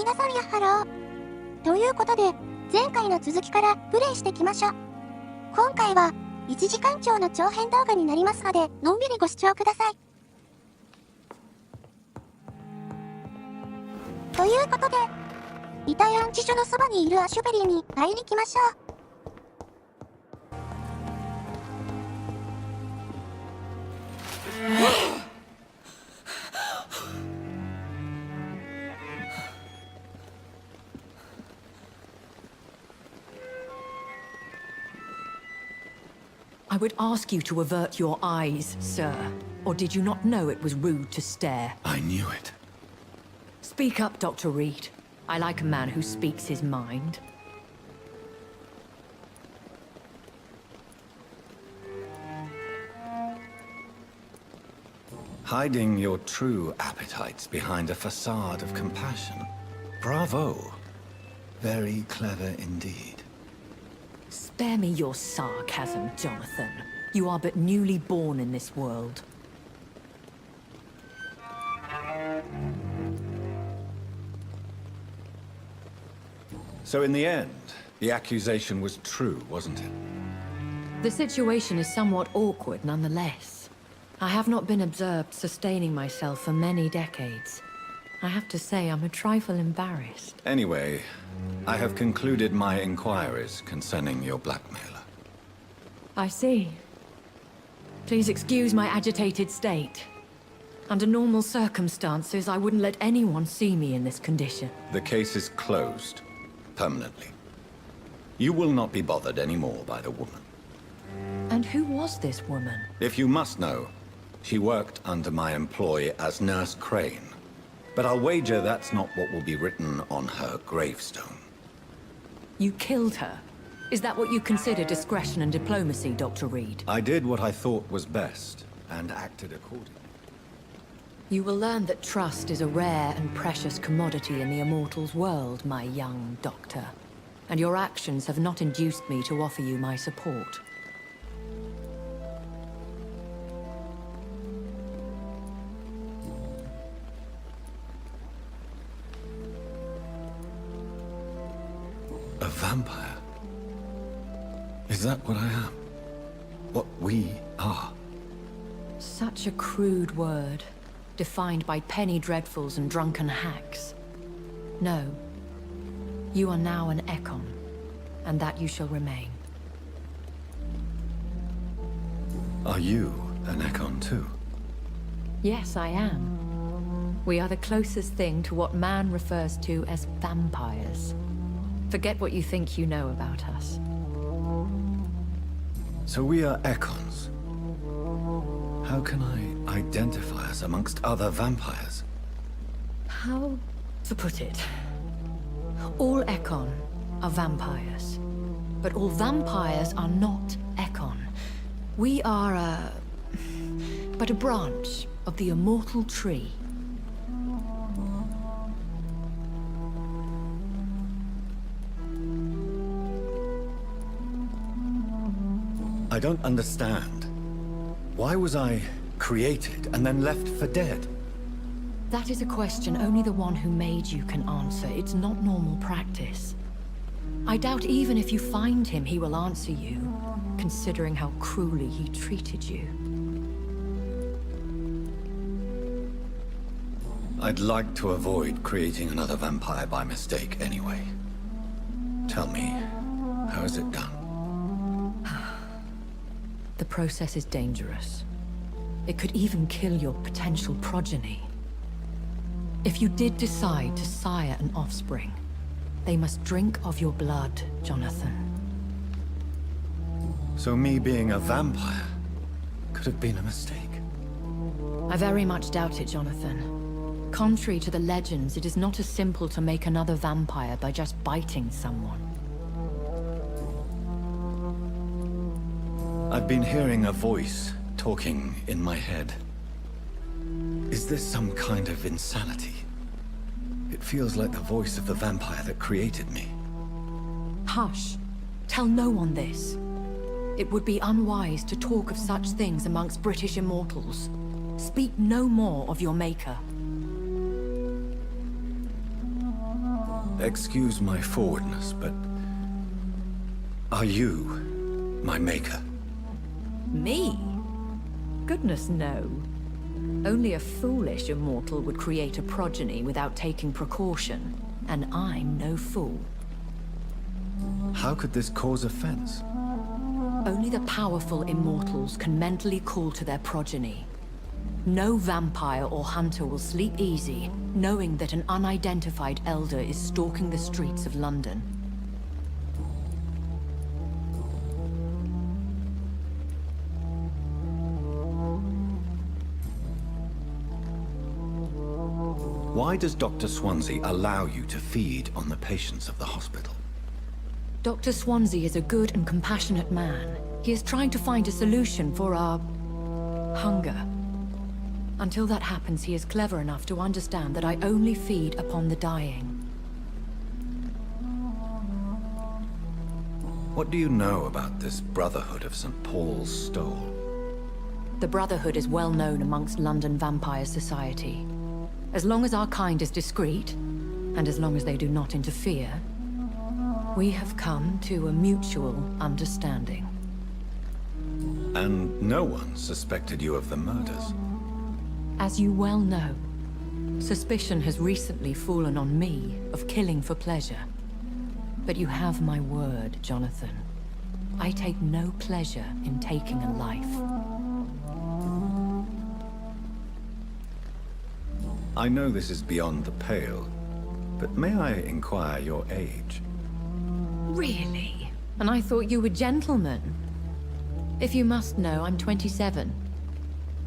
皆さんやハロー。ということで、前回の続きからプレイしてきましょう。今回は、1時間超の長編動画になりますので、のんびりご視聴ください。ということで、遺体安置所のそばにいるアシュベリーに会いに来ましょう。I would ask you to avert your eyes, sir. Or did you not know it was rude to stare? I knew it. Speak up, Dr. Reed. I like a man who speaks his mind. Hiding your true appetites behind a facade of compassion. Bravo. Very clever indeed. Spare me your sarcasm, Jonathan. You are but newly born in this world. So in the end, the accusation was true, wasn't it? The situation is somewhat awkward nonetheless. I have not been observed sustaining myself for many decades. I have to say I'm a trifle embarrassed. Anyway, I have concluded my inquiries concerning your blackmailer. I see. Please excuse my agitated state. Under normal circumstances, I wouldn't let anyone see me in this condition. The case is closed. Permanently. You will not be bothered anymore by the woman. And who was this woman? If you must know, she worked under my employ as Nurse Crane. But I'll wager that's not what will be written on her gravestone. You killed her? Is that what you consider discretion and diplomacy, Dr. Reed? I did what I thought was best, and acted accordingly. You will learn that trust is a rare and precious commodity in the Immortals world, my young doctor. And your actions have not induced me to offer you my support. A vampire? Is that what I am? What we are? Such a crude word, defined by penny dreadfuls and drunken hacks. No. You are now an Ekon, and that you shall remain. Are you an Ekon too? Yes, I am. We are the closest thing to what man refers to as vampires. Forget what you think you know about us. So we are Ekons. How can I identify us amongst other vampires? How to put it? All Ekon are vampires. But all vampires are not Ekon. We are but a branch of the immortal tree. I don't understand. Why was I created and then left for dead? That is a question only the one who made you can answer. It's not normal practice. I doubt even if you find him, he will answer you, considering how cruelly he treated you. I'd like to avoid creating another vampire by mistake anyway. Tell me, how is it done? The process is dangerous. It could even kill your potential progeny. If you did decide to sire an offspring, they must drink of your blood, Jonathan. So me being a vampire could have been a mistake? I very much doubt it, Jonathan. Contrary to the legends, it is not as simple to make another vampire by just biting someone. I've been hearing a voice talking in my head. Is this some kind of insanity? It feels like the voice of the vampire that created me. Hush. Tell no one this. It would be unwise to talk of such things amongst British immortals. Speak no more of your maker. excuse my forwardness, but are you my maker? Me? Goodness, no. Only a foolish immortal would create a progeny without taking precaution, and I'm no fool. How could this cause offense? Only the powerful immortals can mentally call to their progeny. No vampire or hunter will sleep easy, knowing that an unidentified elder is stalking the streets of London. Why does Dr. Swansea allow you to feed on the patients of the hospital? Dr. Swansea is a good and compassionate man. He is trying to find a solution for our hunger. Until that happens, he is clever enough to understand that I only feed upon the dying. What do you know about this Brotherhood of St. Paul's Stole? The Brotherhood is well known amongst London vampire society. As long as our kind is discreet, and as long as they do not interfere, we have come to a mutual understanding. And no one suspected you of the murders? As you well know, suspicion has recently fallen on me of killing for pleasure. But you have my word, Jonathan. I take no pleasure in taking a life. I know this is beyond the pale, but may I inquire your age? Really? And I thought you were gentlemen. If you must know, I'm 27.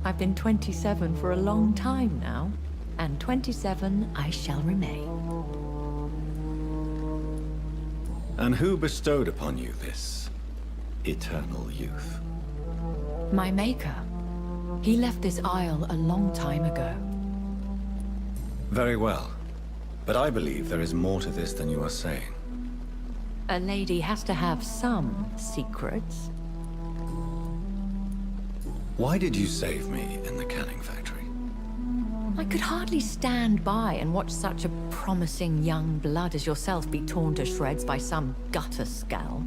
I've been 27 for a long time now, and 27 I shall remain. And who bestowed upon you this eternal youth? My maker. He left this isle a long time ago. Very well, but I believe there is more to this than you are saying. A lady has to have some secrets. Why did you save me in the canning factory? I could hardly stand by and watch such a promising young blood as yourself be torn to shreds by some gutter scowl.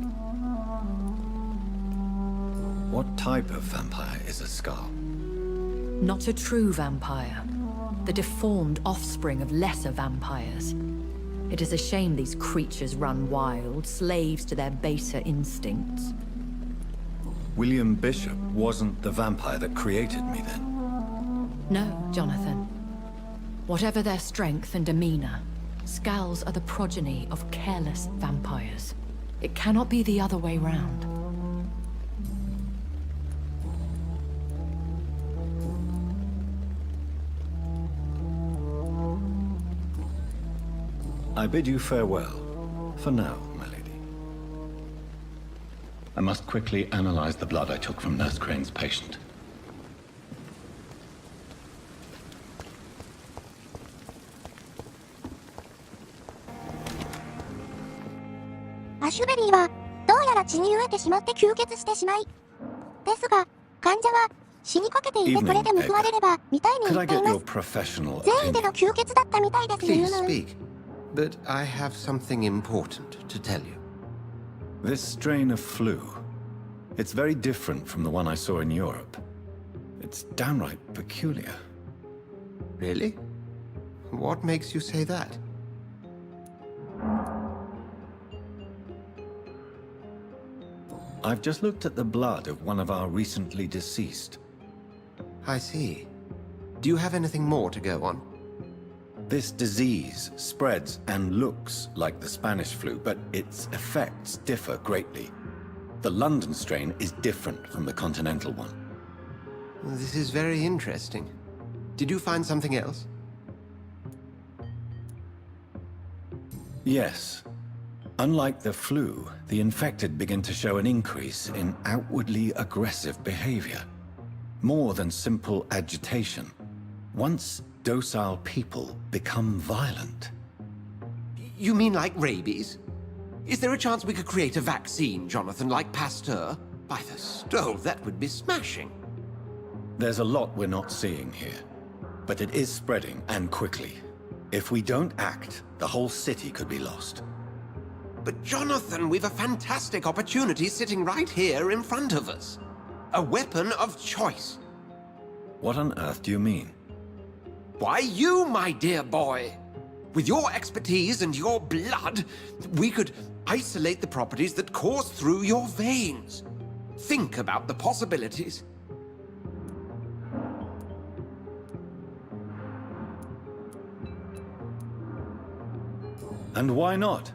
What type of vampire is a skull? Not a true vampire. The deformed offspring of lesser vampires. It is a shame these creatures run wild, slaves to their baser instincts. William Bishop wasn't the vampire that created me then? No, Jonathan. Whatever their strength and demeanor, Scowls are the progeny of careless vampires. It cannot be the other way round. I bid you farewell, for now, my lady. I must quickly analyze the blood I took from Nurse Crane's patient.アシュベリーは、どうやら血に飢えてしまって吸血してしまい。ですが、患者は、死にかけていてこれで報われれば、みたいに言っています。善意での吸血だったみたいです。Please speak. But I have something important to tell you. This strain of flu, it's very different from the one I saw in Europe. It's downright peculiar. Really? What makes you say that? I've just looked at the blood of one of our recently deceased. I see. Do you have anything more to go on? This disease spreads and looks like the Spanish flu, but its effects differ greatly. The London strain is different from the continental one. This is very interesting. Did you find something else? Yes. Unlike the flu, the infected begin to show an increase in outwardly aggressive behavior. More than simple agitation. Once docile people become violent. You mean like rabies? Is there a chance we could create a vaccine, Jonathan, like Pasteur? By the stove, that would be smashing. There's a lot we're not seeing here, but it is spreading, and quickly. If we don't act, the whole city could be lost. But Jonathan, we've a fantastic opportunity sitting right here in front of us. A weapon of choice. What on earth do you mean? Why, you, my dear boy. With your expertise and your blood, we could isolate the properties that course through your veins. Think about the possibilities. And why not?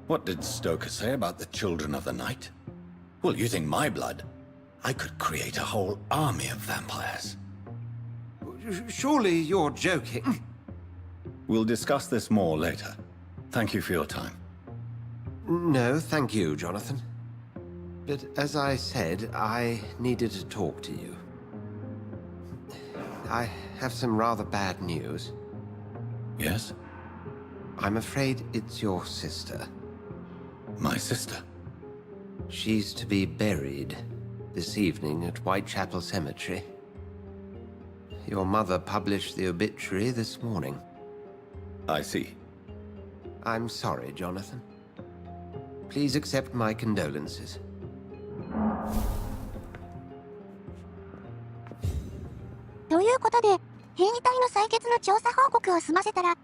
What did Stoker say about the Children of the Night? Well, using my blood, I could create a whole army of vampires. Surely you're joking. We'll discuss this more later. Thank you for your time. No, thank you, Jonathan. But as I said, I needed to talk to you. I have some rather bad news. Yes? I'm afraid it's your sister. My sister? She's to be buried this evening at Whitechapel Cemetery. Your mother published the obituary this morning. I see. I'm sorry, Jonathan. Please accept my condolences. ということで、変異体の採血の調査報告を済ませたら、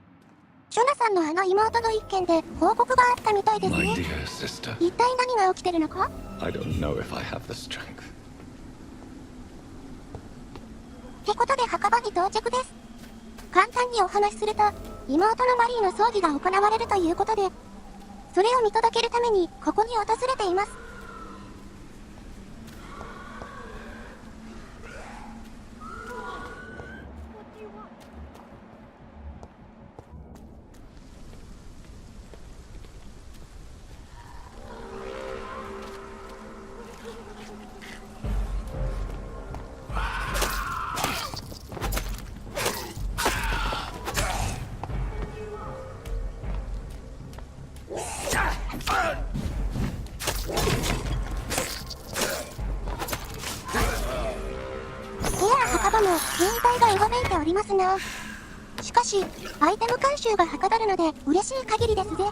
ジョナさんのあの妹の一件で報告があったみたいです My ね。 dear sister, 一体何が起きてるのか？ I don't know if I have the strength. ってことで墓場に到着です。簡単にお話しすると、妹のマリーの葬儀が行われるということで、それを見届けるためにここに訪れています。変異体がうごめいておりますが、しかしアイテム回収がはかどるので嬉しい限りですぜ。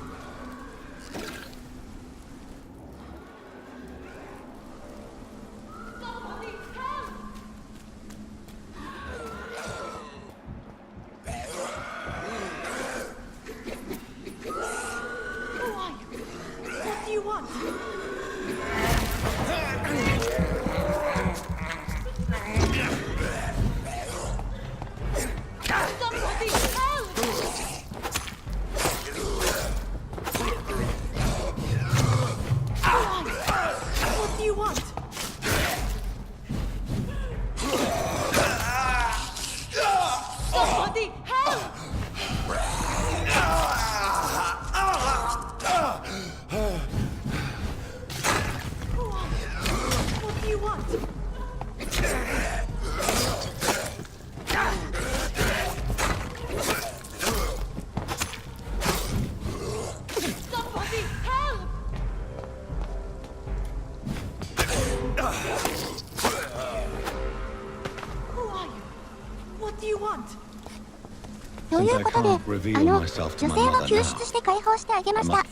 ということで、女性を救出して解放してあげました。って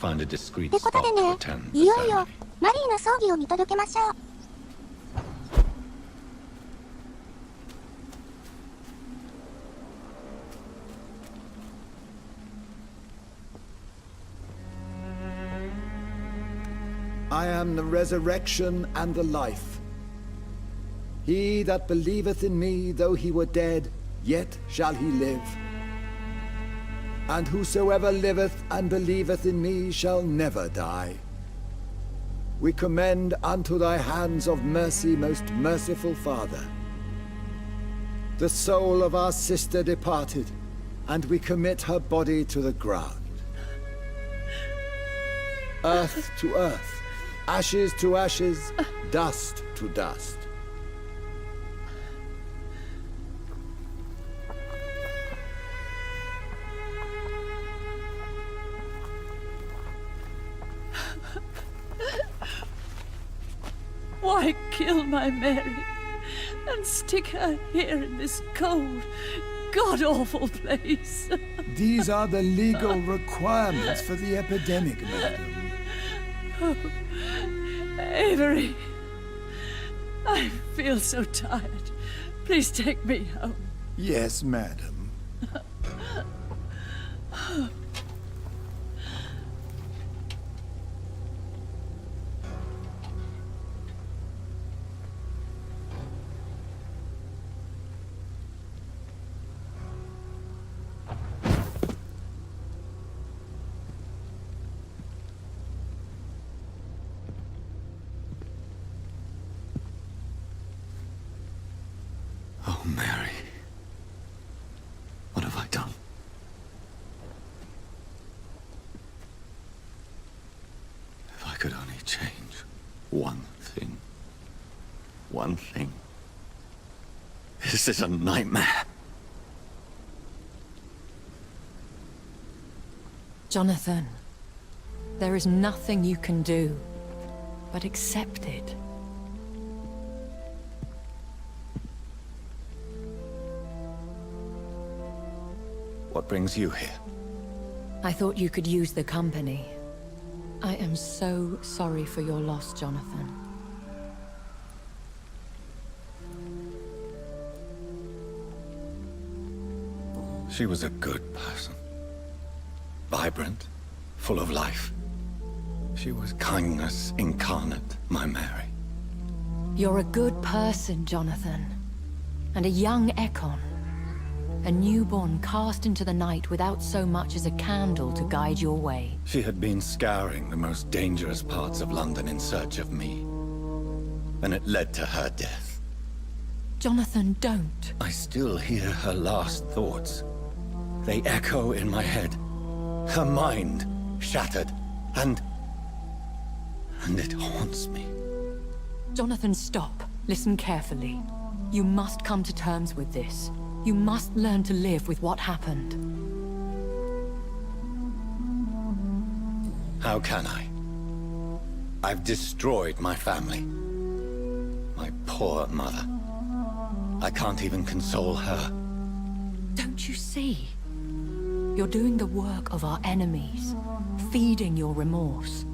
ことでね、いよいよマリーの葬儀を見届けましょう。I am the resurrection and the life. He that believeth in me, though he were dead, yet shall he live. And whosoever liveth and believeth in me shall never die. We commend unto thy hands of mercy, most merciful Father, the soul of our sister departed, and we commit her body to the ground. Earth to earth, ashes to ashes, dust to dust. Why kill my Mary and stick her here in this cold, god-awful place. These are the legal requirements for the epidemic, madam. Avery, I feel so tired. Please take me home. Yes, madam. Oh, Mary. What have I done? If I could only change one thing. One thing. This is a nightmare. Jonathan, there is nothing you can do but accept it. What brings you here? I thought you could use the company. I am so sorry for your loss, Jonathan. She was a good person. Vibrant, full of life. She was kindness incarnate, my Mary. You're a good person, Jonathan. And a young Ekon. A newborn cast into the night without so much as a candle to guide your way. She had been scouring the most dangerous parts of London in search of me. And it led to her death. Jonathan, don't. I still hear her last thoughts. They echo in my head. Her mind shattered, and it haunts me. Jonathan, stop. Listen carefully. You must come to terms with this. You must learn to live with what happened. How can I? I've destroyed my family. My poor mother. I can't even console her. Don't you see? You're doing the work of our enemies, feeding your remorse.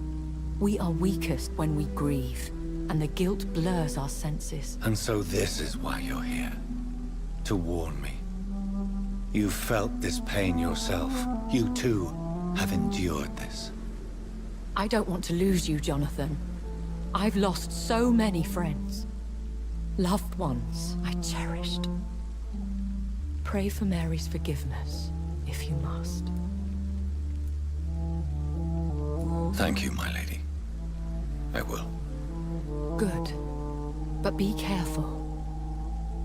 We are weakest when we grieve, and the guilt blurs our senses. And so this is why you're here. To warn me. You felt this pain yourself. You too have endured this. I don't want to lose you, Jonathan. I've lost so many friends. Loved ones I cherished. Pray for Mary's forgiveness, if you must. Thank you, my lady. I will. Good. But be careful.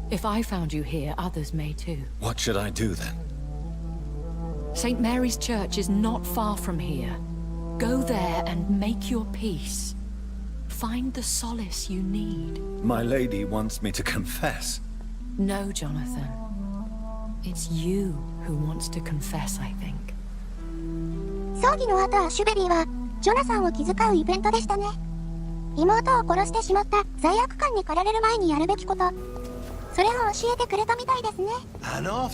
If I found you here, others may too. What should I do then? St. Mary's Church is not far from here. Go there and make your peace. Find the solace you need. My lady wants me to confess. No, Jonathan. It's you who wants to confess, I think. 葬儀の後、アシュベリーはジョナサンを気遣うイベントでしたね。妹を殺してしまった罪悪感に駆られる前にやるべきこと、それを教えてくれたみたいですね。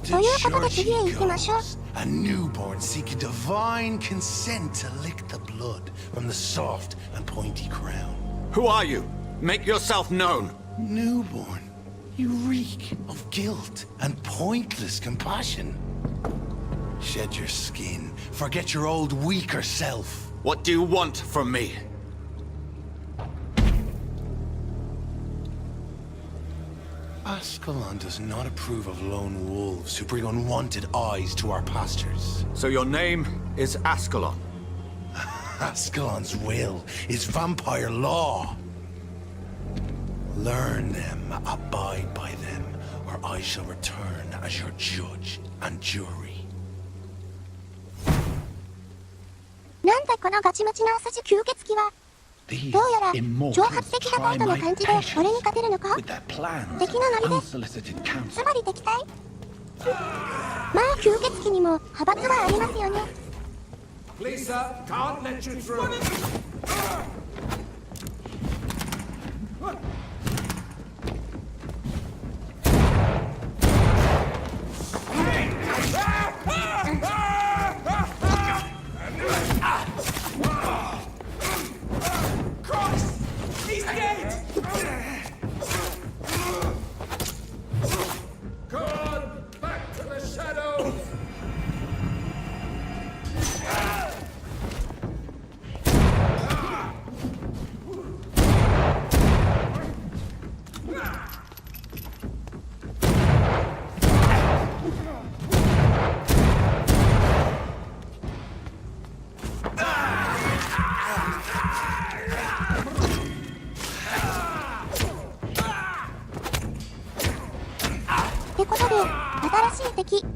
ということで次へ行きましょう。 A newborn seeking divine consent to lick the blood from the soft and pointy crown. Who are you? Make yourself known. Newborn, you reek of guilt and pointless compassion. Shed your skin, forget your old weaker self. What do you want from me? Ascalon does not approve of lone wolves who bring unwanted eyes to our pastures. So your name is Ascalon. Ascalon's will is vampire law. Learn them, abide by them, or I shall return as your judge and jury. なんでこのガチムチの筋吸血鬼はどうやら挑発的なタイプの感じで俺に勝てるのか？敵のノリです。つまり敵対？まあ吸血鬼にも派閥はありますよね。Please, sir, can't let you through.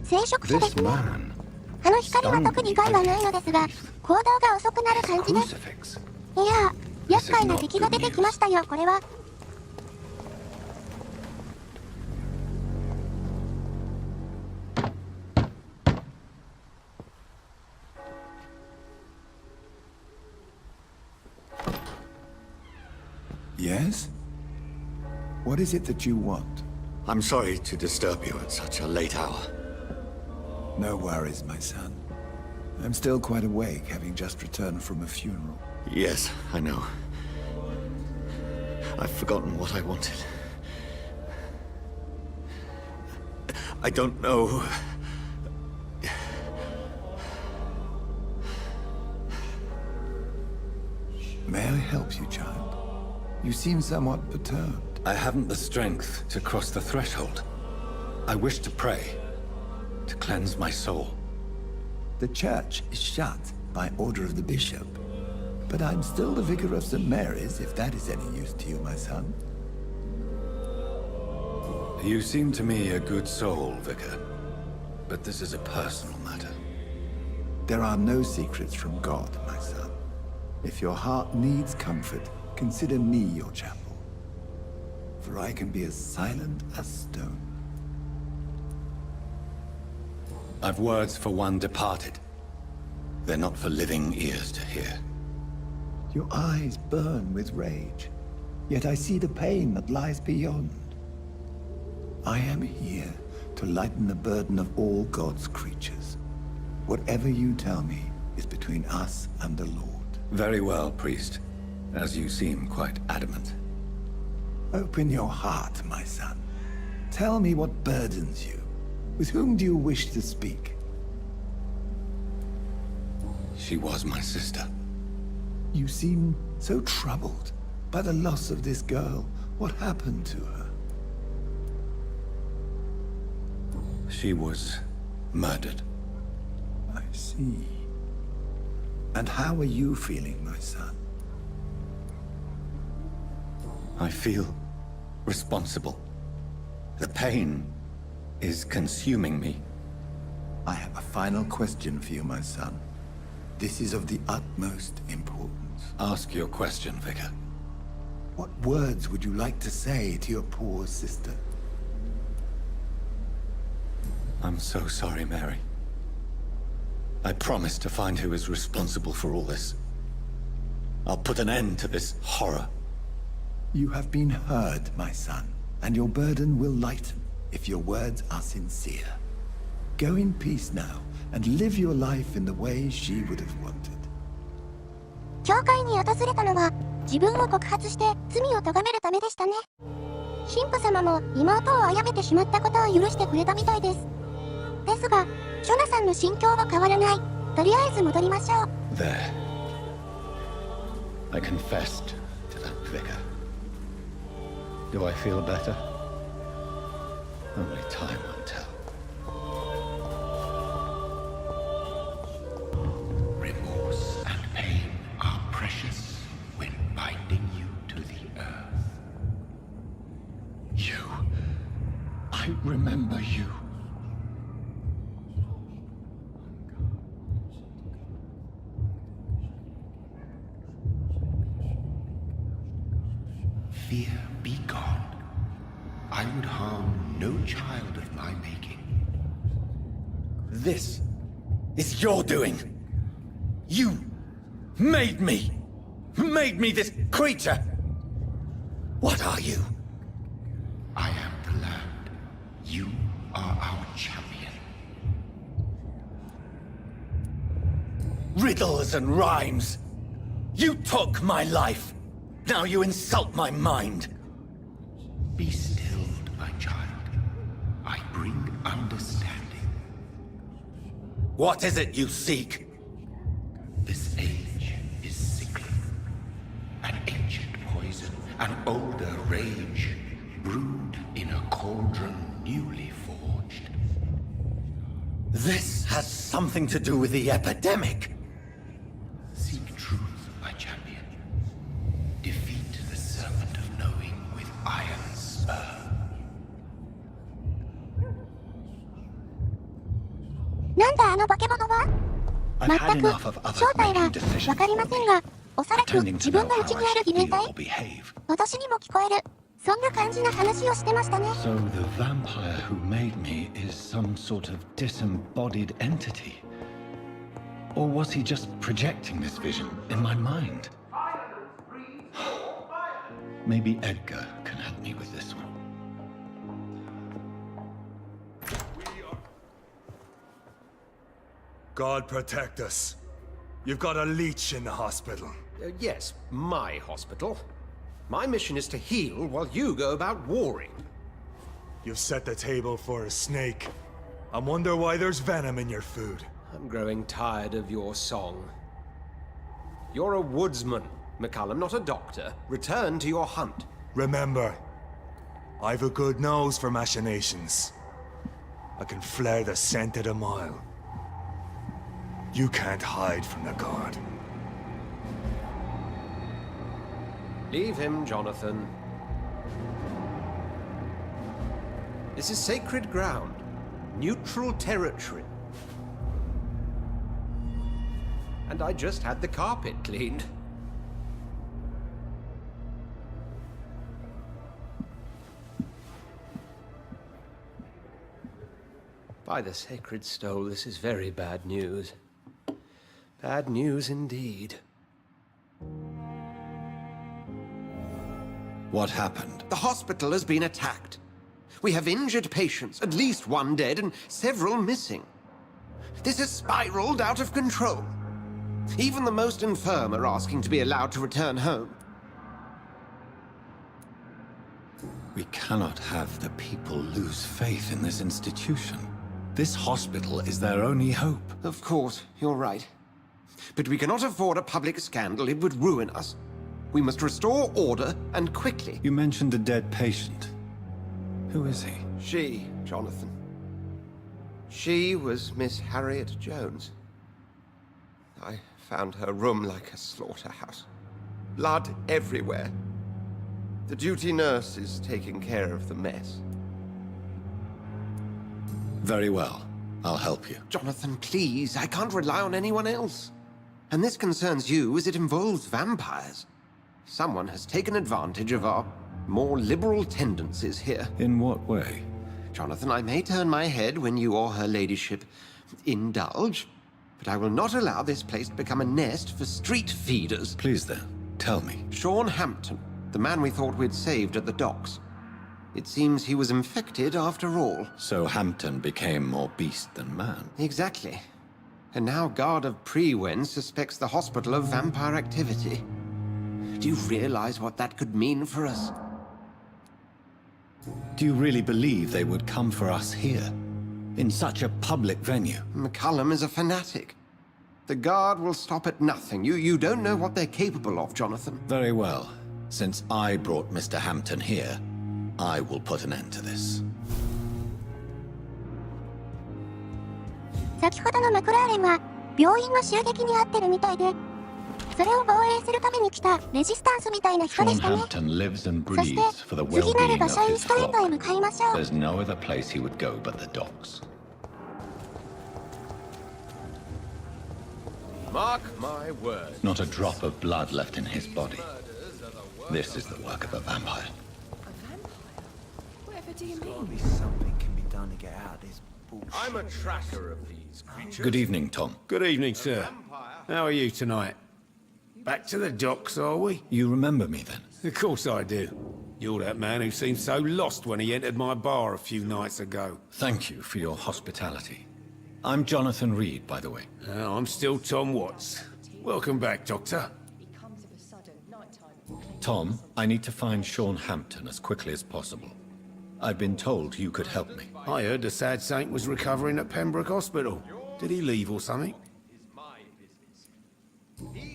聖職者で This すね。 man, あの光は特に害はないのですが、行動が遅くなる感じです。 crucifix. いや、厄介な敵が出てきましたよ、これは。Yes? What is it that you want? I'm sorry to disturb you at such a late hour. No worries, my son. I'm still quite awake, having just returned from a funeral. Yes, I know. I've forgotten what I wanted. I don't know. May I help you, child? You seem somewhat perturbed. I haven't the strength to cross the threshold. I wish to pray, to cleanse my soul. The church is shut by order of the bishop. But I'm still the vicar of St. Mary's, if that is any use to you, my son. You seem to me a good soul, Vicar. But this is a personal matter. There are no secrets from God, my son. If your heart needs comfort, consider me your chapel. For I can be as silent as stone. I've words for one departed. They're not for living ears to hear. Your eyes burn with rage, yet I see the pain that lies beyond. I am here to lighten the burden of all God's creatures. Whatever you tell me is between us and the Lord. Very well, priest. As you seem quite adamant. Open your heart, my son. Tell me what burdens you. With whom do you wish to speak? She was my sister. You seem so troubled by the loss of this girl. What happened to her? She was murdered. I see. And how are you feeling, my son? I feel responsible. The pain is consuming me. I have a final question for you, my son. This is of the utmost importance. Ask your question, Vicar. What words would you like to say to your poor sister? I'm so sorry, Mary. I promise to find who is responsible for all this. I'll put an end to this horror. You have been heard, my son, and your burden will lighten if your words are sincere. Go in peace now, and live your life in the way she would have wanted. 教会に訪れたのは、自分を告発して罪を咎めるためでしたね。神父様も妹を殺めてしまったことを許してくれたみたいです。ですが、ジョナさんの心境は変わらない。とりあえず戻りましょう。There. I confessed to that vicar. Do I feel better? Only time will tell. Remorse and pain are precious when binding you to the earth. You. I remember you. Fear be gone. I would harm no child of my making. This is your doing. You made me. Made me this creature. What are you? I am the land. You are our champion. Riddles and rhymes. You took my life. Now you insult my mind. Be stilled, my child. I bring understanding. What is it you seek? This age is sickly. An ancient poison, an older rage, brewed in a cauldron newly forged. This has something to do with the epidemic. Seek truth, my champion. Defeat the serpent of knowing with iron spur. 全く正体はわかりませんが、おそらく自分の内にある偽名体、私にも聞こえる。そんな感じな話をしてましたね。So the vampire who made me is some sort of disembodied entity? Or was he just projecting this vision in my mind? Maybe Edgar can help me with this one. God protect us. You've got a leech in the hospital. Yes, my hospital. My mission is to heal while you go about warring. You've set the table for a snake. I wonder why there's venom in your food. I'm growing tired of your song. You're a woodsman, McCullum, not a doctor. Return to your hunt. Remember, I've a good nose for machinations. I can flare the scent at a mile. You can't hide from the guard. Leave him, Jonathan. This is sacred ground. Neutral territory. And I just had the carpet cleaned. By the sacred stole, this is very bad news. Bad news indeed. What happened? The hospital has been attacked. We have injured patients, at least one dead and several missing. This has spiraled out of control. Even the most infirm are asking to be allowed to return home. We cannot have the people lose faith in this institution. This hospital is their only hope. Of course, you're right. But we cannot afford a public scandal. It would ruin us. We must restore order, and quickly. You mentioned a dead patient. Who is he? She, Jonathan. She was Miss Harriet Jones. I found her room like a slaughterhouse. Blood everywhere. The duty nurse is taking care of the mess. Very well. I'll help you. Jonathan, please. I can't rely on anyone else. And this concerns you as it involves vampires. Someone has taken advantage of our more liberal tendencies here. In what way? Jonathan, I may turn my head when you or her ladyship indulge, but I will not allow this place to become a nest for street feeders. Please then, tell me. Sean Hampton, the man we thought we'd saved at the docks. It seems he was infected after all. So Hampton became more beast than man. Exactly. And now Guard of Prewen suspects the hospital of vampire activity. Do you realize what that could mean for us? Do you really believe they would come for us here? In such a public venue? McCullum is a fanatic. The Guard will stop at nothing. You don't know what they're capable of, Jonathan. Very well. Since I brought Mr. Hampton here, I will put an end to this. 先ほどのマクラーレンは病院の襲撃に遭ってるみたいで、それを防衛するために来たレジスタンスみたいな人で Sean したね。 Hampton lives and そして breathes for the 次なる well-being 馬 of 車イン his ストレートへ flock. 向かいましょう。 There's no other place he would go but the docks. Mark my words. Not a drop of blood left in his body. This is the work of a vampire. Whatever do you mean? Something can be done to get out of this bullshit. I'm a tracker of these creatures. Good evening, Tom. Good evening, sir. How are you tonight? Back to the docks, are we? You remember me then? Of course I do. You're that man who seemed so lost when he entered my bar a few nights ago. Thank you for your hospitality. I'm Jonathan Reed, by the way. I'm still Tom Watts. Welcome back, Doctor. Tom, I need to find Sean Hampton as quickly as possible. I've been told you could help me. I heard the sad saint was recovering at Pembroke Hospital. Did he leave or something?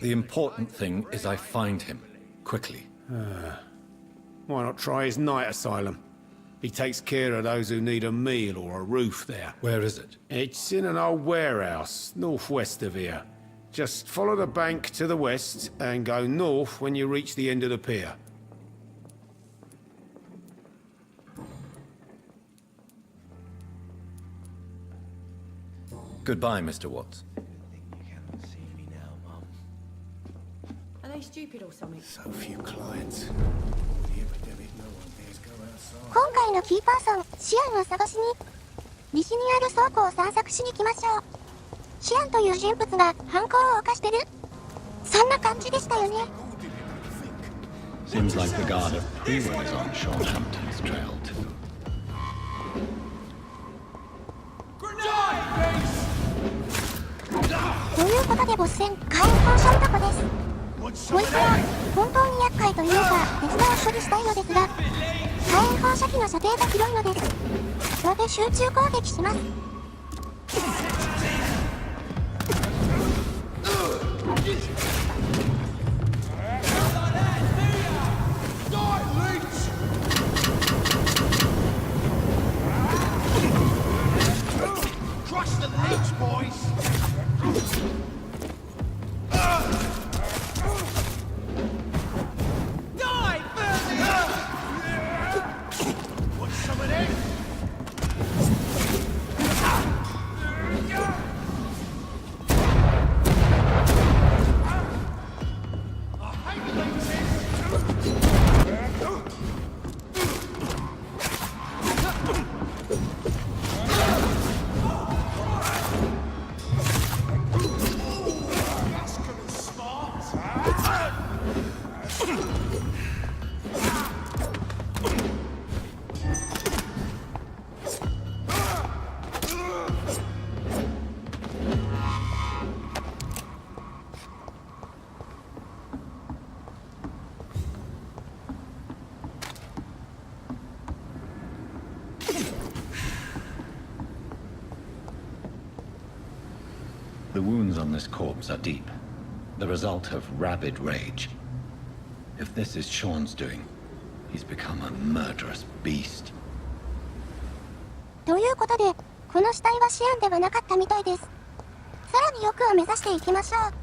The important thing is I find him, quickly. Why not try his night asylum? He takes care of those who need a meal or a roof there. Where is it? It's in an old warehouse, northwest of here. Just follow the bank to the west and go north when you reach the end of the pier. Goodbye, Mr. Watts. they stupid or something? So few clients. With the epidemic, no one dares go outside. 今回のキーパーソン、シアンを探しに、西にある倉庫を散策しに来ましょう。シアンという人物が犯行を犯してる？そんな感じでしたよね。Seems like the guard of Freeway is on Sean Hampton's trail too. ということでボス戦、火炎放射男です。こいつは本当に厄介というか手綱を処理したいのですが、火炎放射器の射程が広いのです。ので集中攻撃します。Crush the leech, boys! Die, Bernie! Want some of this? I hate leeches! The wounds on this corpse are deep, the result of rabid rage. If this is Sean's doing, he's become a murderous beast. ということで、この死体はシアンではなかったみたいです。さらに欲を目指していきましょう。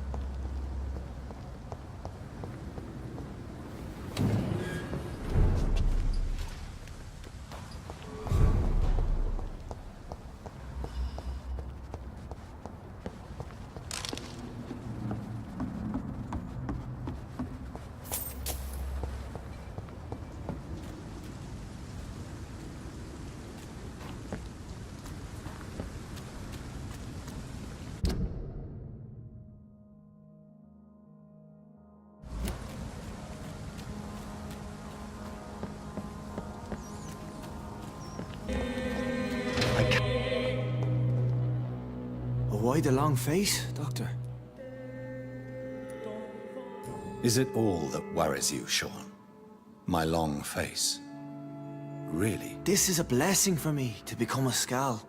Why the long face, Doctor? Is it all that worries you, Sean? My long face? Really? This is a blessing for me, to become a Skal.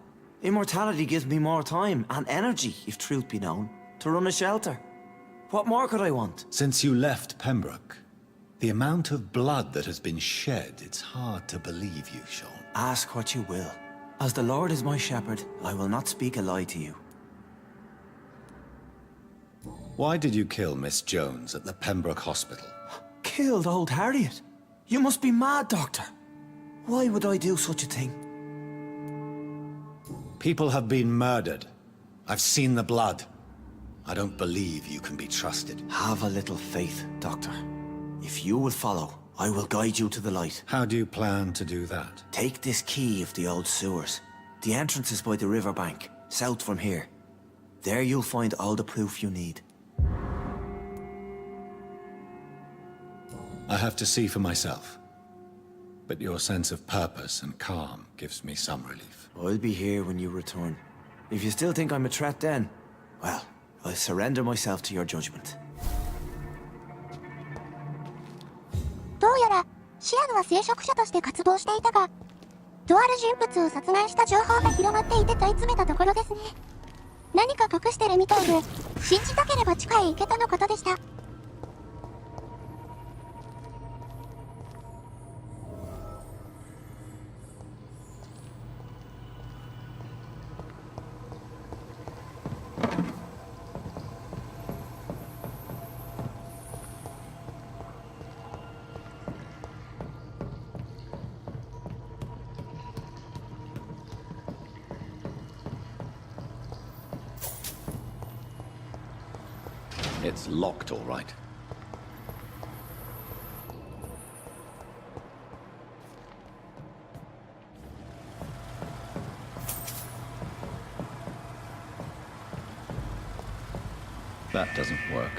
Immortality gives me more time and energy, if truth be known, to run a shelter. What more could I want? Since you left Pembroke, the amount of blood that has been shed, it's hard to believe you, Sean. Ask what you will. As the Lord is my shepherd, I will not speak a lie to you. Why did you kill Miss Jones at the Pembroke Hospital? Killed old Harriet? You must be mad, Doctor. Why would I do such a thing? People have been murdered. I've seen the blood. I don't believe you can be trusted. Have a little faith, Doctor. If you will follow, I will guide you to the light. How do you plan to do that? Take this key of the old sewers. The entrance is by the riverbank, south from here. There you'll find all the proof you need. I have to see for myself. But your sense of purpose and calm gives me some relief. I'll be here when you return. If you still think I'm a threat then, well, I'll surrender myself to your judgment. どうやら、シアンは聖職者として活動していたが、とある人物を殺害した情報が広まっていて問い詰めたところですね。何か隠してるみたいで、信じたければ地下へ行けとのことでした。It's locked, all right. That doesn't work.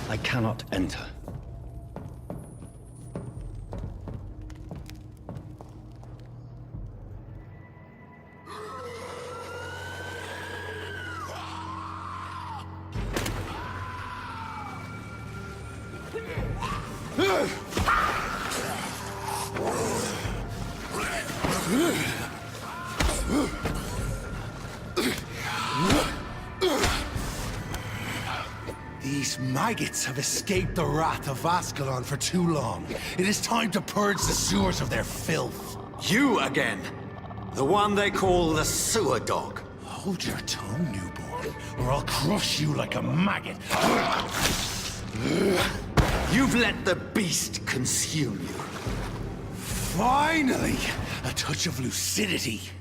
I cannot enter. These maggots have escaped the wrath of Ascalon for too long. It is time to purge the sewers of their filth. You again! The one they call the sewer dog. Hold your tongue, newborn, or I'll crush you like a maggot. You've let the beast consume you. Finally! A touch of lucidity.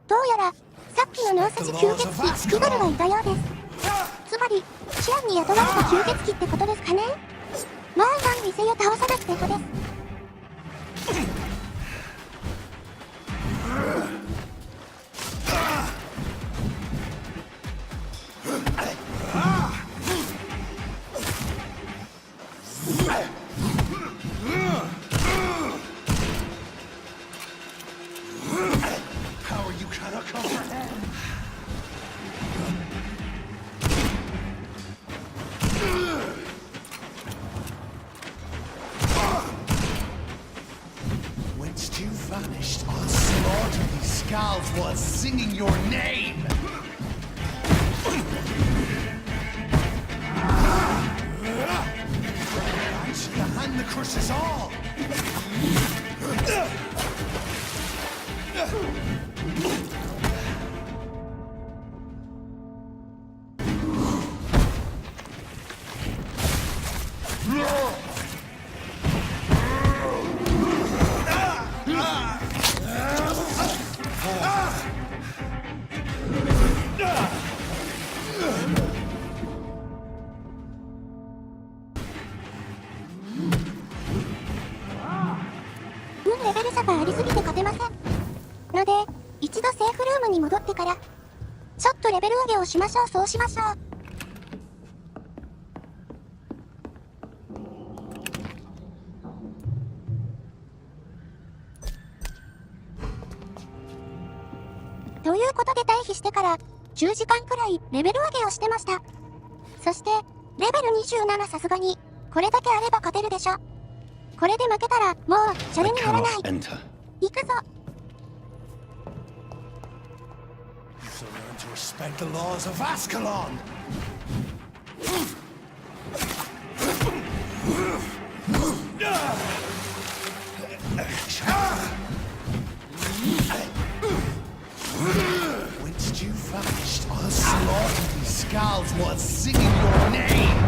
どうやらさっきの脳筋吸血鬼イガルがいたようです。つまりシアンに雇われた吸血鬼ってことですかね。まあ何にせよ倒さなくてとです。Vanished, I'll slaughter these skulls while singing your name! That's the hand that crushes all!レベル差がありすぎて勝てませんので、一度セーフルームに戻ってからちょっとレベル上げをしましょう。そうしましょう。ということで退避してから10時間くらいレベル上げをしてました。そしてレベル27、さすがにこれだけあれば勝てるでしょ。これで負けたらもうシャレにならない。行くぞ。So learn to respect the laws of Ascalon! Once you've vanished, I'll slaughter these skulls while singing your name!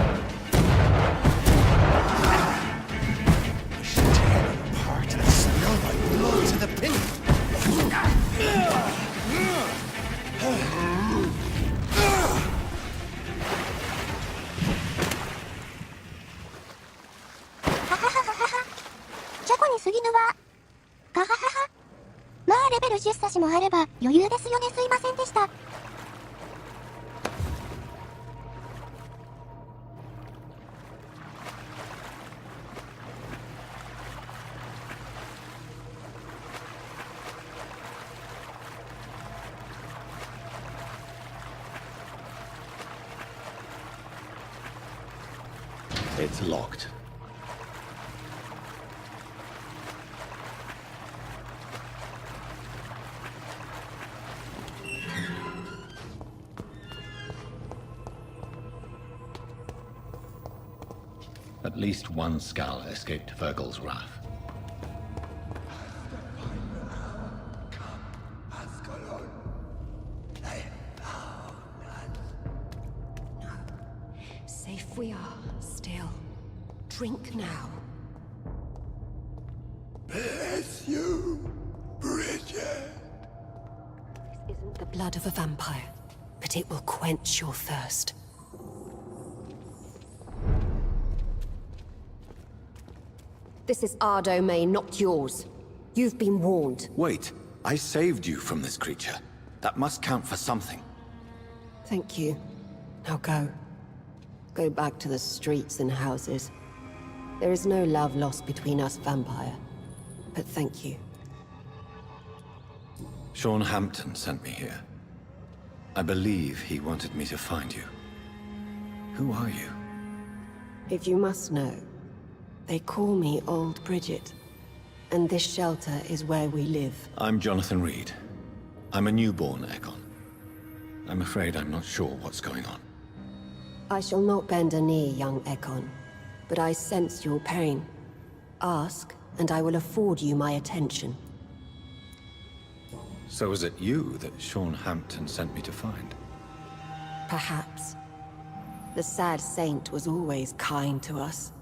I should tear them apart and spill my blood to the pit!過ぎぬわ。ガハハハ。まあレベル10差しもあれば余裕ですよね。すいません。It's locked. At least one Skal escaped Virgil's wrath. Safe we are, still. Drink now. Bless you, Bridget. This isn't the blood of a vampire, but it will quench your thirst. This is our domain, not yours. You've been warned. Wait, I saved you from this creature. That must count for something. Thank you. Now go. Go back to the streets and houses. There is no love lost between us, Vampire. But thank you. Sean Hampton sent me here. I believe he wanted me to find you. Who are you? If you must know, they call me Old Bridget. And this shelter is where we live. I'm Jonathan Reed. I'm a newborn Ekon. I'm afraid I'm not sure what's going on. I shall not bend a knee, young Ekon. But I sense your pain. Ask, and I will afford you my attention. So is it you that Sean Hampton sent me to find? Perhaps. The sad saint was always kind to us.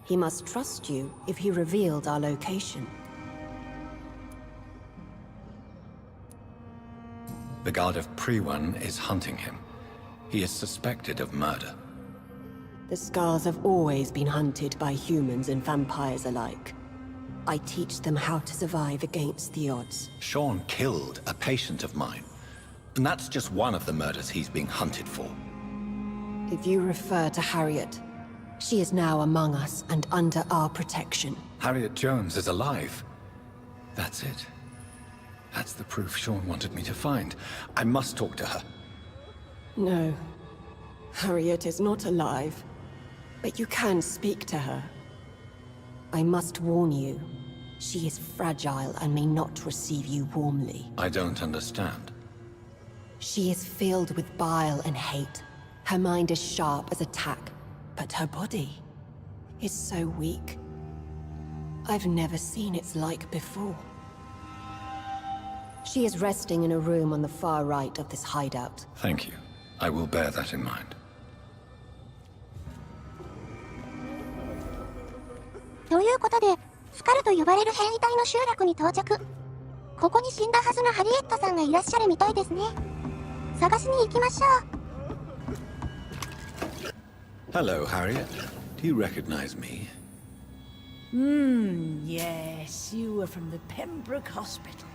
He must trust you if he revealed our location. The guard of Priwan is hunting him. He is suspected of murder. The Skars have always been hunted by humans and vampires alike. I teach them how to survive against the odds. Sean killed a patient of mine. And that's just one of the murders he's being hunted for. If you refer to Harriet, she is now among us and under our protection. Harriet Jones is alive. That's it. That's the proof Sean wanted me to find. I must talk to her. No. Harriet is not alive. But you can speak to her. I must warn you. She is fragile and may not receive you warmly. I don't understand. She is filled with bile and hate. Her mind is sharp as a tack, but her body is so weak. I've never seen its like before. She is resting in a room on the far right of this hideout. Thank you. I will bear that in mind. ということで、スカルと呼ばれる変異体の集落に到着。ここに死んだはずのハリエットさんがいらっしゃるみたいですね。探しに行きましょう。Hello, Harriet. Do you recognize me? Yes, you were from the Pembroke Hospital.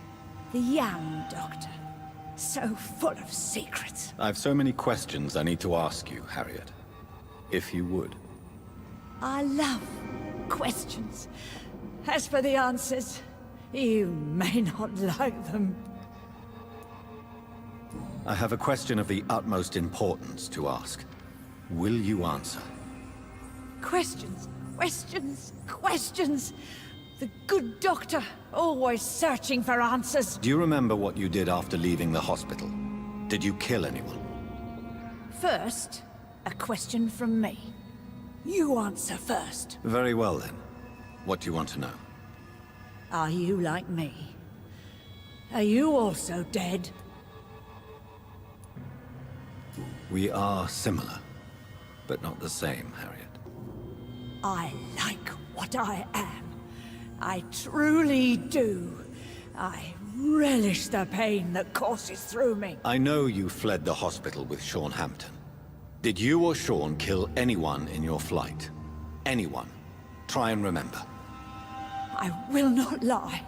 The young doctor. So full of secrets. I've so many questions I need to ask you, Harriet. If you would. I love questions. As for the answers, you may not like them. I have a question of the utmost importance to ask. Will you answer? Questions, questions, questions. The good doctor, always searching for answers. Do you remember what you did after leaving the hospital? Did you kill anyone? First, a question from me. You answer first. Very well then. What do you want to know? Are you like me? Are you also dead? We are similar, but not the same, Harriet. I like what I am. I truly do. I relish the pain that courses through me. I know you fled the hospital with Sean Hampton. Did you or Sean kill anyone in your flight? Anyone? Try and remember. I will not lie.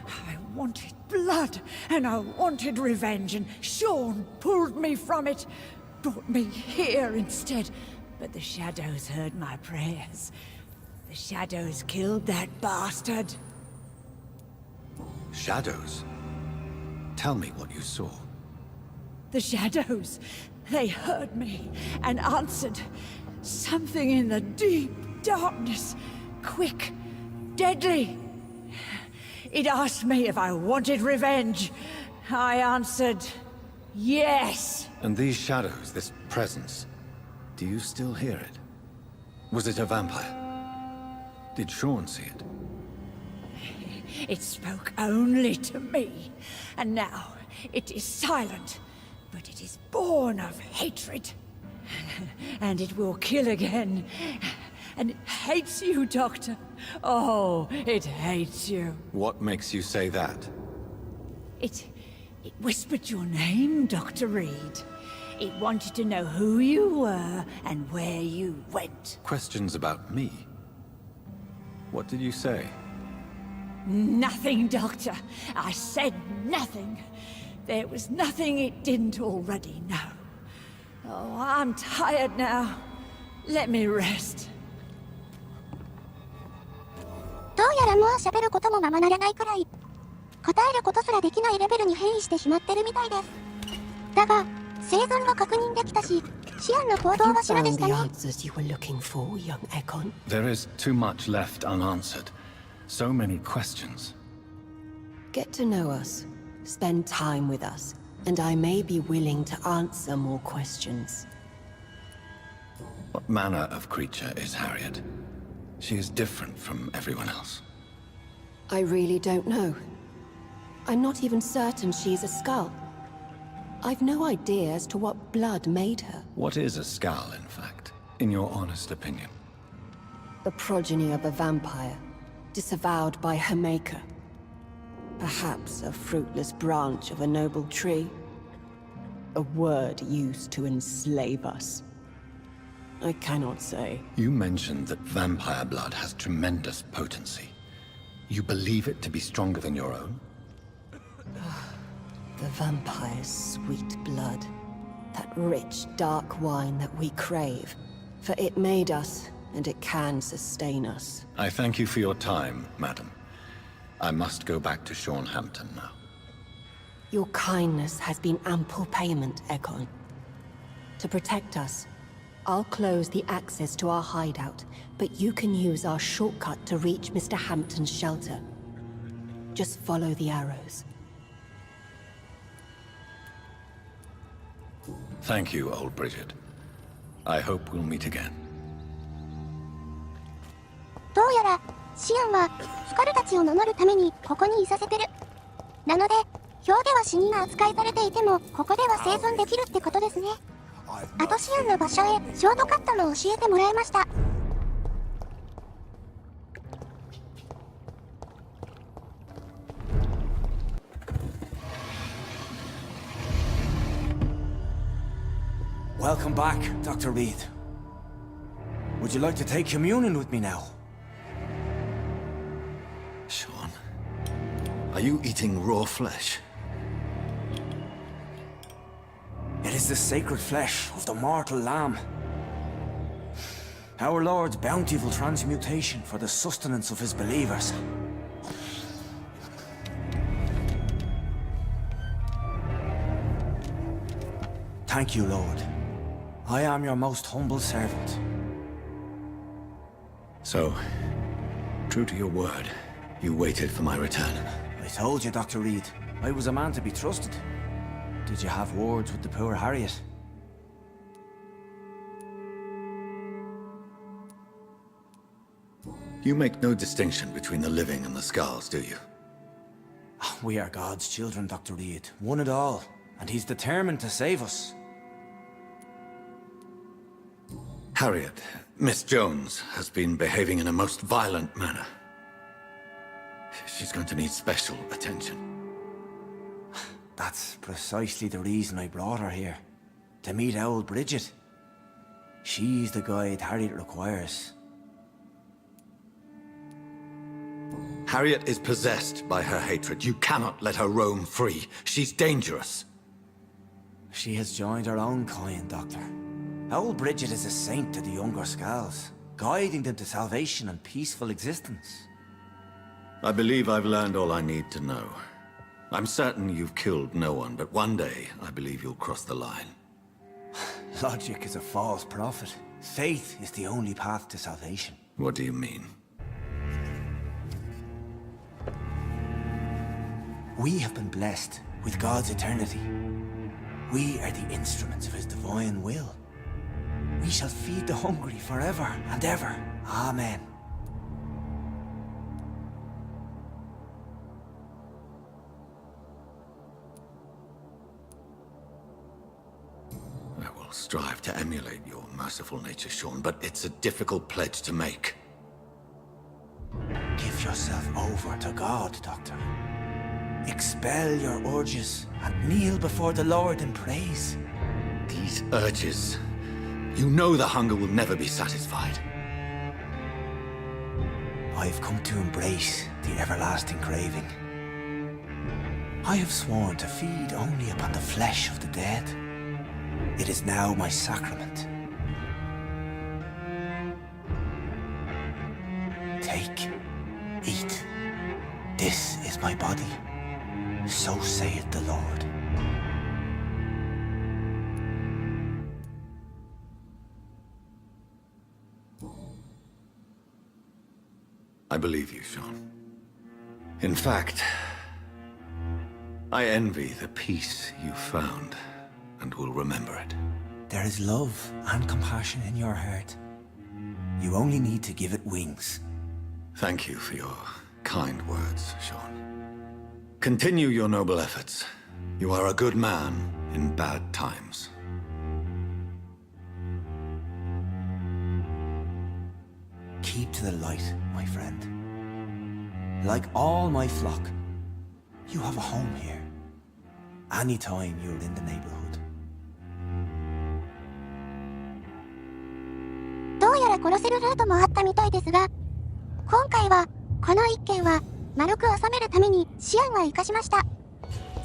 I wanted blood, and I wanted revenge, and Sean pulled me from it, brought me here instead. But the shadows heard my prayers. The shadows killed that bastard. Shadows? Tell me what you saw. The shadows, they heard me and answered. Something in the deep darkness. Quick, deadly. It asked me if I wanted revenge. I answered, yes. And these shadows, this presence, do you still hear it? Was it a vampire? Did Sean see it? It spoke only to me, and now it is silent, but it is born of hatred. And it will kill again. And it hates you, Doctor. Oh, it hates you. What makes you say that? It whispered your name, Dr. Reed. It wanted to know who you were and where you went. Questions about me? What did you say? Nothing, Doctor. I said nothing. There was nothing it didn't already know. Oh, I'm tired now. Let me rest. どうやらもう喋ることもままならないくらい、答えることすらできないレベルに変異してしまってるみたいです。だが、生存は確認できたし、シアンの行動はシュラでしたね。There is too much left unanswered. So many questions. Get to know us, spend time with us, and I may be willing to answer more questions. What manner of creature is Harriet? She is different from everyone else. I really don't know. I'm not even certain she's a skull. I've no idea as to what blood made her. What is a skull, in fact, in your honest opinion? The progeny of a vampire, disavowed by her maker. Perhaps a fruitless branch of a noble tree. A word used to enslave us. I cannot say. You mentioned that vampire blood has tremendous potency. You believe it to be stronger than your own? The vampire's sweet blood. That rich, dark wine that we crave. For it made us, and it can sustain us. I thank you for your time, madam. I must go back to Shornhampton now. Your kindness has been ample payment, Ekon. To protect us, I'll close the access to our hideout, but you can use our shortcut to reach Mr. Hampton's shelter. Just follow the arrows. Thank you, old Bridget. I hope we'll meet again. どうやら、シアンは、スカルたちを守るために、ここにいさせてる。なので、表では死人が扱いされていても、ここでは生存できるってことですね。あとシアンの場所へ、ショートカットも教えてもらいました。Welcome back, Dr. Reed. Would you like to take communion with me now? Sean, are you eating raw flesh? It is the sacred flesh of the mortal lamb. Our Lord's bountiful transmutation for the sustenance of his believers. Thank you, Lord. I am your most humble servant. So, true to your word, you waited for my return. I told you, Dr. Reed, I was a man to be trusted. Did you have words with the poor Harriet? You make no distinction between the living and the skulls, do you? We are God's children, Dr. Reed. One and all. And he's determined to save us. Harriet, Miss Jones, has been behaving in a most violent manner. She's going to need special attention. That's precisely the reason I brought her here. To meet old Bridget. She's the guide Harriet requires. Harriet is possessed by her hatred. You cannot let her roam free. She's dangerous. She has joined her own kind, Doctor. Old Bridget is a saint to the younger Skulls, guiding them to salvation and peaceful existence. I believe I've learned all I need to know. I'm certain you've killed no one, but one day I believe you'll cross the line. Logic is a false prophet. Faith is the only path to salvation. What do you mean? We have been blessed with God's eternity. We are the instruments of his divine will. We shall feed the hungry forever and ever. Amen. I will strive to emulate your merciful nature, Sean, but it's a difficult pledge to make. Give yourself over to God, Doctor. Expel your urges and kneel before the Lord in praise. These urges. You know the hunger will never be satisfied. I've come to embrace the everlasting craving. I have sworn to feed only upon the flesh of the dead. It is now my sacrament. Take, eat. This is my body. So saith the Lord. I believe you, Sean. In fact, I envy the peace you found, and will remember it. There is love and compassion in your heart. You only need to give it wings. Thank you for your kind words, Sean. Continue your noble efforts. You are a good man in bad times. Keep to the light, my friend. Like all my flock, you have a home here. Anytime you're in the neighborhood. どうやら殺せるルートもあったみたいですが、今回はこの一件は丸く収めるためにシアンは生かしました。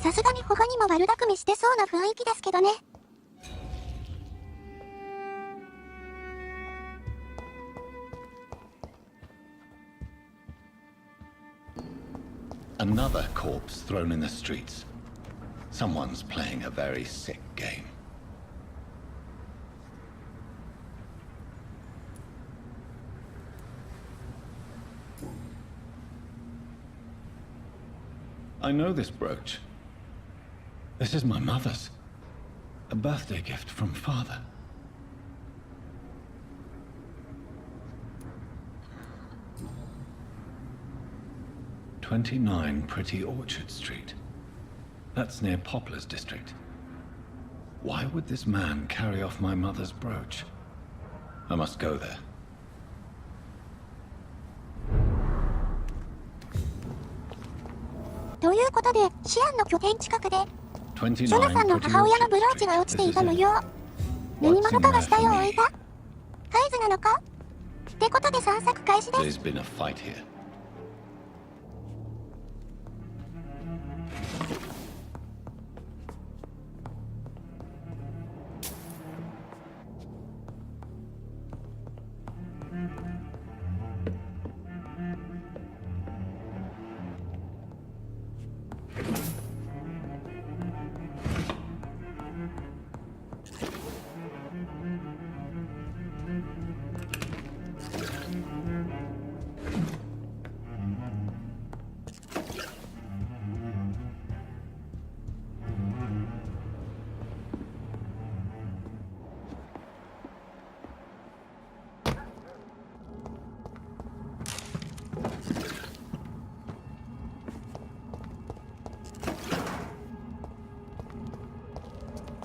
さすがに他にも悪巧みしてそうな雰囲気ですけどね。Another corpse thrown in the streets. Someone's playing a very sick game. I know this brooch. This is my mother's. A birthday gift from father. "29 Pretty Orchard Street. That's near Poplar's district. Why would this man carry off my mother's brooch? I must go there." ということで、シアンの拠点近くで、ジョナサンの29母親のブローチが落ちていたのよ。何者かが死体を置いた？合図なのか？ってことで散策開始です。 There's been a fight here.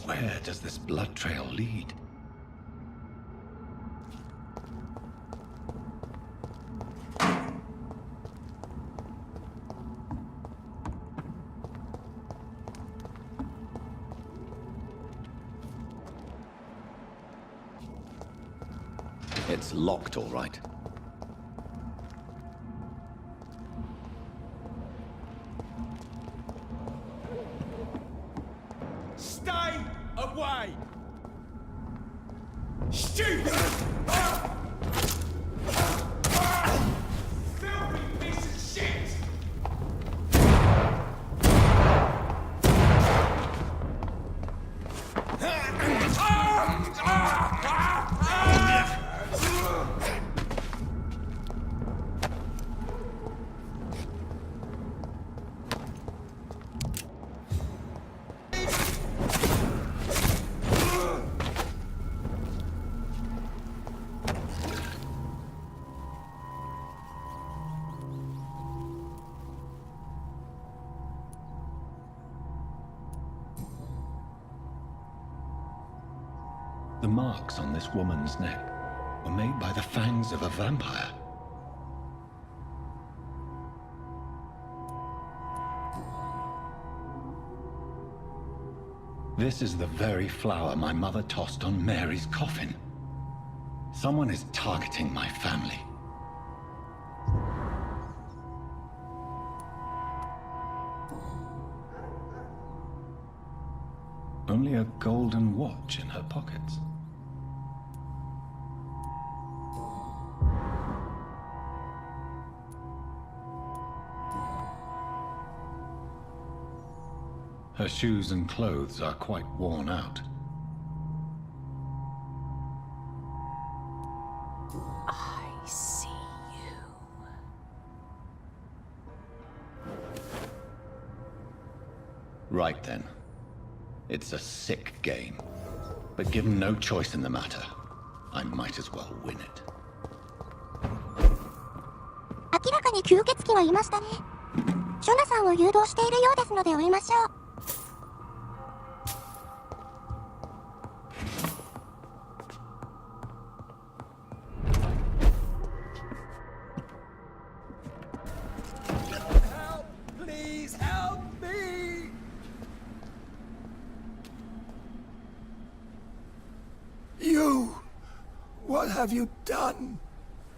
Where does this blood trail lead? It's locked, all right. Stay away! Stupid! Filthy piece of shit! The marks on this woman's neck were made by the fangs of a vampire. This is the very flower my mother tossed on Mary's coffin. Someone is targeting my family. Only a golden watch in her pockets. Her shoes and clothes are quite worn out. I see you. Right then. It's a sick game. But given no choice in the matter, I might as well win it. 明らかに吸血鬼はいましたね。ショナさんを誘導しているようですので追いましょう。What have you done?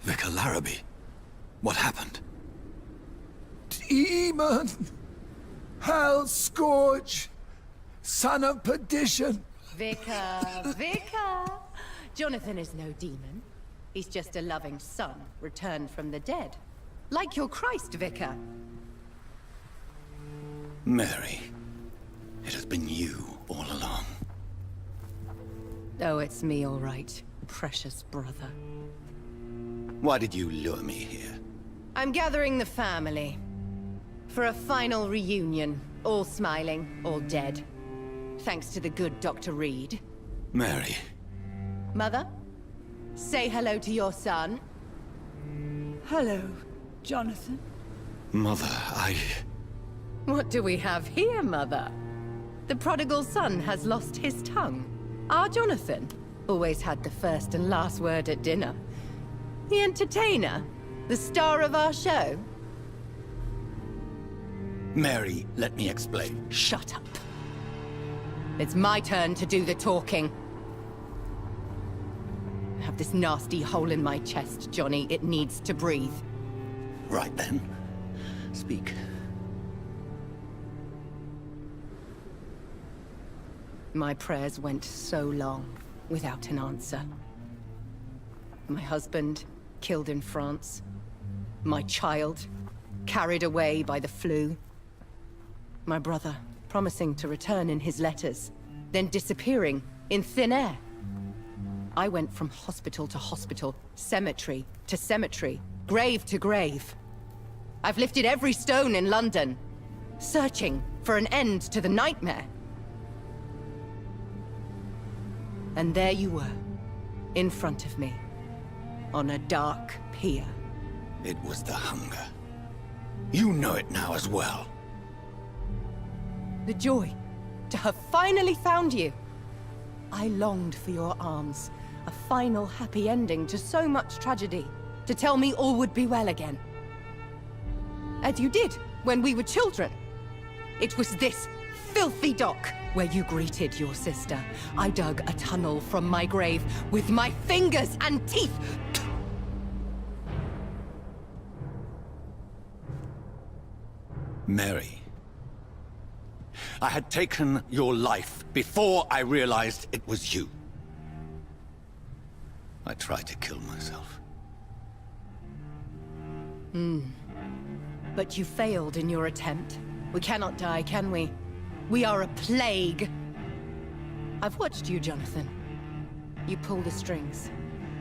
Vicar Larrabee, what happened? Demon! Hell Scourge! Son of perdition! Vicar! Jonathan is no demon. He's just a loving son, returned from the dead. Like your Christ, Vicar. Mary, it has been you all along. Oh, it's me, all right. Precious brother. Why did you lure me here? I'm gathering the family. For a final reunion. All smiling, all dead. Thanks to the good Dr. Reed. Mary. Mother? Say hello to your son. Hello, Jonathan. Mother, What do we have here, Mother? The prodigal son has lost his tongue. Our Jonathan always had the first and last word at dinner. The entertainer, the star of our show. Mary, let me explain. Shut up. It's my turn to do the talking. I have this nasty hole in my chest, Johnny. It needs to breathe. Right then. Speak. My prayers went so long without an answer. My husband, killed in France. My child, carried away by the flu. My brother, promising to return in his letters, then disappearing in thin air. I went from hospital to hospital, cemetery to cemetery, grave to grave. I've lifted every stone in London, searching for an end to the nightmare. And there you were, in front of me, on a dark pier. It was the hunger. You know it now as well. The joy to have finally found you. I longed for your arms, a final happy ending to so much tragedy, to tell me all would be well again. As you did when we were children. It was this filthy dock where you greeted your sister. I dug a tunnel from my grave with my fingers and teeth. Mary. I had taken your life before I realized it was you. I tried to kill myself. But you failed in your attempt. We cannot die, can we? We are a plague. I've watched you, Jonathan. You pull the strings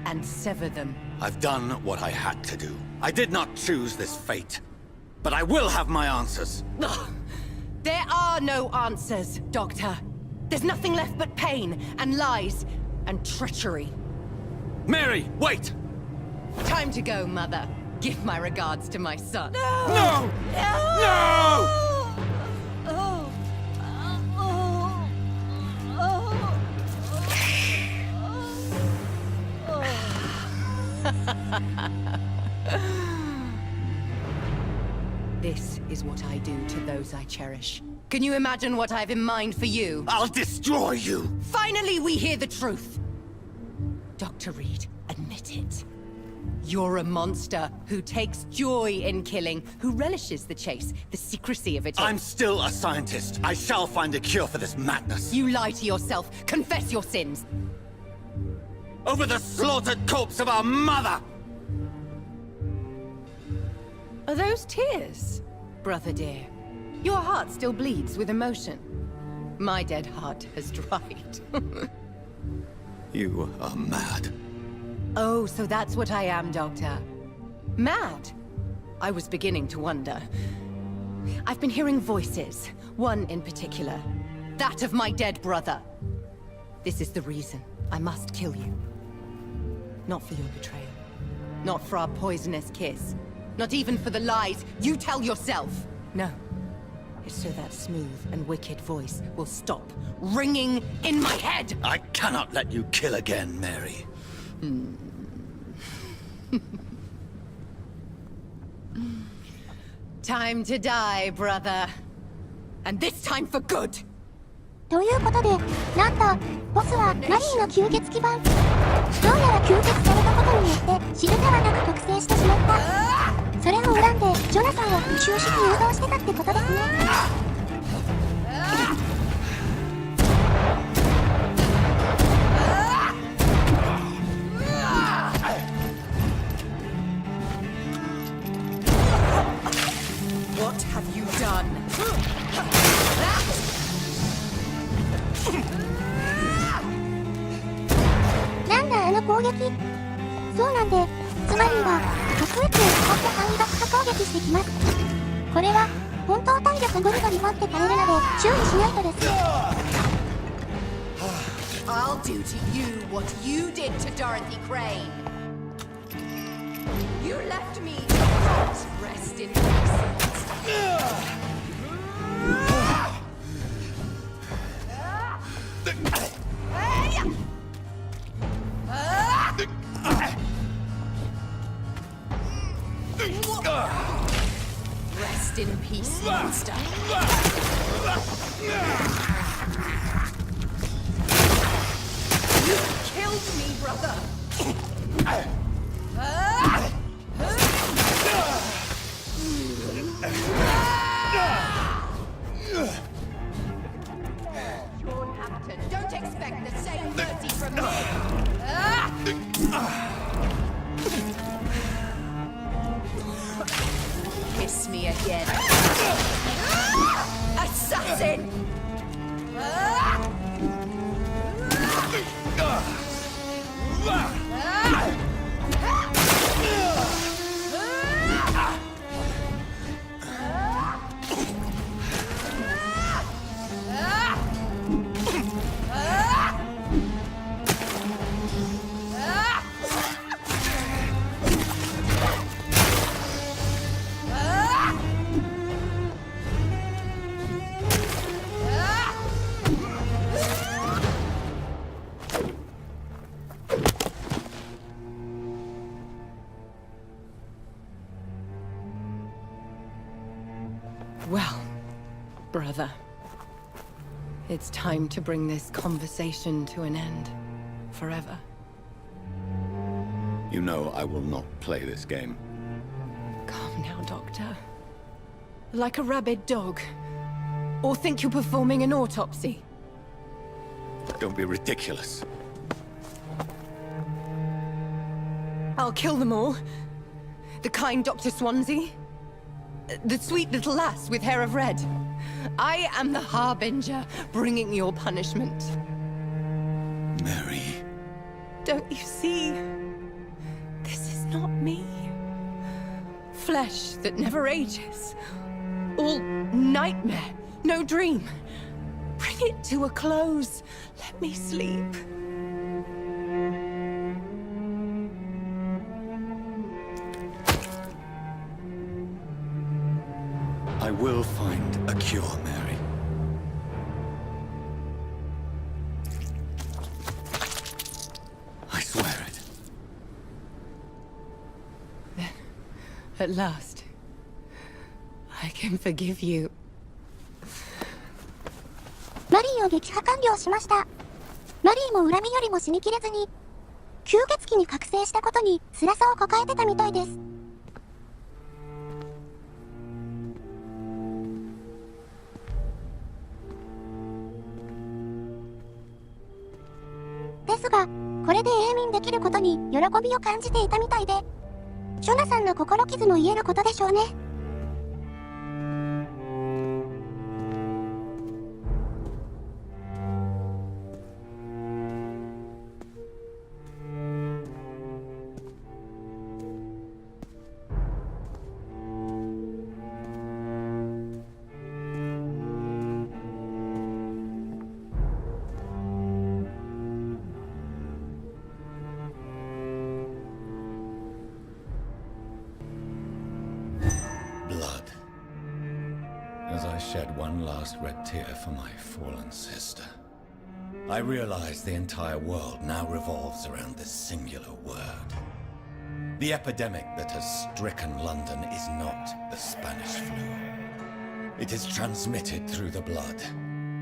and sever them. I've done what I had to do. I did not choose this fate. But I will have my answers. Ugh. There are no answers, Doctor. There's nothing left but pain and lies and treachery. Mary, wait! Time to go, Mother. Give my regards to my son. No! No! This is what I do to those I cherish. Can you imagine what I've in mind for you? I'll destroy you! Finally, we hear the truth! Dr. Reed, admit it. You're a monster who takes joy in killing, who relishes the chase, the secrecy of it all. I'm still a scientist. I shall find a cure for this madness. You lie to yourself. Confess your sins. Over the slaughtered corpse of our mother! Are those tears, brother dear? Your heart still bleeds with emotion. My dead heart has dried. You are mad. Oh, so that's what I am, Doctor. Mad? I was beginning to wonder. I've been hearing voices, one in particular. That of my dead brother. This is the reason I must kill you. Not for your betrayal. Not for our poisonous kiss. Not even for the lies you tell yourself. No. It's so that smooth and wicked voice will stop ringing in my head! I cannot let you kill again, Mary. Time to die, brother. And this time for good! ということで、なんと、ボスはマリーの吸血鬼版。どうやら吸血されたことによって、知るではなく覚醒してしまった。それを恨んで、ジョナサンを復讐しに誘導してたってことですね。What have you done? なんだあの攻撃。そうなんで、つまりは、核撃を使って反撃破攻撃してきます。これは、本当体力ゴリゴリ持って耐えるので、注意しないとです。I'll do to you what you did to Dorothy Crane. You left me to rest in peace. Rest in peace, monster. You killed me, brother. Don't expect the same mercy from me. Kiss me again. Assassin! Well, brother, it's time to bring this conversation to an end. Forever. You know I will not play this game. Calm now, Doctor. Like a rabid dog. Or think you're performing an autopsy. Don't be ridiculous. I'll kill them all. The kind Dr. Swansea. The sweet little lass with hair of red. I am the Harbinger, bringing your punishment. Mary. Don't you see? This is not me. Flesh that never ages. All nightmare, no dream. Bring it to a close. Let me sleep. I will find a cure, Mary. I swear it. At last, I can forgive you. マリーを撃破完了しました。マリーも恨みよりも死にきれずに、吸血鬼に覚醒したことに辛さを抱えてたみたいです。ですが、これで永眠できることに喜びを感じていたみたいで、ショナさんの心傷も癒えることでしょうね。As I shed one last red tear for my fallen sister, I realize the entire world now revolves around this singular word. The epidemic that has stricken London is not the Spanish flu. It is transmitted through the blood,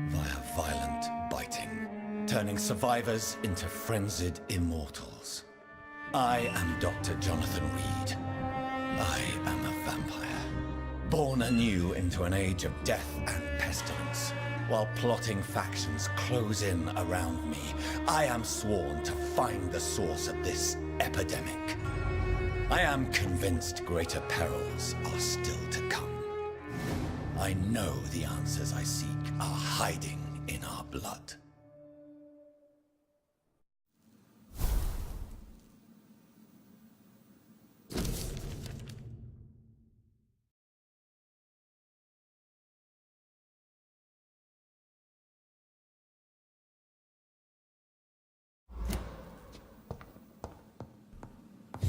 via violent biting, turning survivors into frenzied immortals. I am Dr. Jonathan Reed. I am a vampire. Born anew into an age of death and pestilence, while plotting factions close in around me, I am sworn to find the source of this epidemic. I am convinced greater perils are still to come. I know the answers I seek are hiding in our blood. .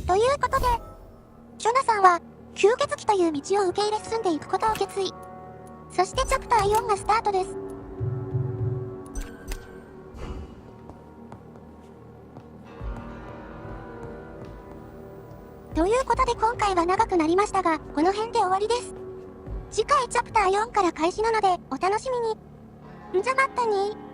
ということで、ショナさんは吸血鬼という道を受け入れ進んでいくことを決意。そしてチャプター4がスタートです。ということで今回は長くなりましたが、この辺で終わりです。次回チャプター4から開始なのでお楽しみに。じゃまったにー。